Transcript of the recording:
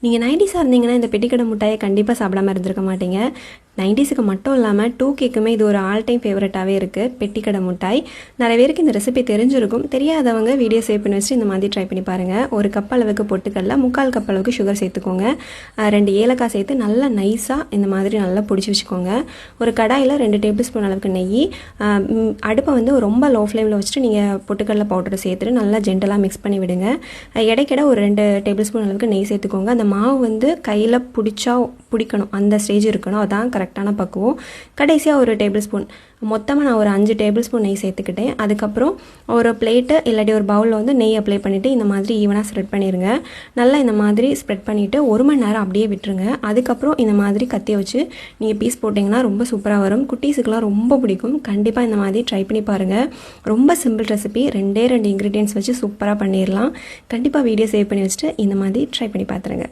நீங்கள் 90s இருந்தீங்கன்னா இந்த பெட்டிக்கடை மிட்டாயை கண்டிப்பாக சாப்பிடாம இருந்திருக்க மாட்டீங்க. 90ஸ்க்கு மட்டும் இல்லாமல் 2Kக்குமே இது ஒரு ஆல் டைம் ஃபேவரட்டாகவே இருக்குது பெட்டிக்கடை மிட்டாய். நிறைய பேருக்கு இந்த ரெசிபி தெரிஞ்சிருக்கும். தெரியாதவங்க வீடியோ சேவ் பண்ணி வச்சுட்டு இந்த மாதிரி ட்ரை பண்ணி பாருங்கள். ஒரு கப் அளவுக்கு பொட்டுக்கடல, 3/4 கப் அளவுக்கு சுகர் சேர்த்துக்கோங்க. 2 ஏலக்காய் சேர்த்து நல்லா நைஸாக இந்த மாதிரி நல்லா பிடிச்சி வச்சுக்கோங்க. ஒரு கடாயில் 2 டேபிள் ஸ்பூன் அளவுக்கு நெய். அடுப்பை வந்து ரொம்ப லோ ஃப்ளேமில் வச்சுட்டு நீங்கள் பொட்டுக்கடலை பவுடரை சேர்த்துட்டு நல்லா ஜென்டலாக மிக்ஸ் பண்ணி விடுங்க. இடைக்கிட ஒரு 2 டேபிள் ஸ்பூன் அளவுக்கு நெய் சேர்த்துக்கோங்க. அந்த மாவு வந்து கையில் பிடிக்கணும், அந்த ஸ்டேஜ் இருக்கணும். அதான் கரெக்டான பக்குவம். கடைசியாக ஒரு டேபிள் ஸ்பூன், மொத்தமாக நான் ஒரு 5 டேபிள் ஸ்பூன் நெய் சேர்த்துக்கிட்டேன். அதுக்கப்புறம் ஒரு பிளேட்டு இல்லாட்டி ஒரு பவுலில் வந்து நெய் அப்ளை பண்ணிவிட்டு இந்த மாதிரி ஈவனாக ஸ்ப்ரெட் பண்ணிடுங்க. நல்லா இந்த மாதிரி ஸ்ப்ரெட் பண்ணிவிட்டு 1 மணி நேரம் அப்படியே விட்டுருங்க. அதுக்கப்புறம் இந்த மாதிரி கத்தியை வச்சு நீங்கள் பீஸ் போட்டிங்கன்னா ரொம்ப சூப்பராக வரும். குட்டீஸுக்கெலாம் ரொம்ப பிடிக்கும். கண்டிப்பாக இந்த மாதிரி ட்ரை பண்ணி பாருங்கள். ரொம்ப சிம்பிள் ரெசிபி, 2 இன்க்ரீடியன்ட்ஸ் வச்சு சூப்பராக பண்ணிடலாம். கண்டிப்பாக வீடியோ சேவ் பண்ணி வச்சுட்டு இந்த மாதிரி ட்ரை பண்ணி பார்த்துருங்க.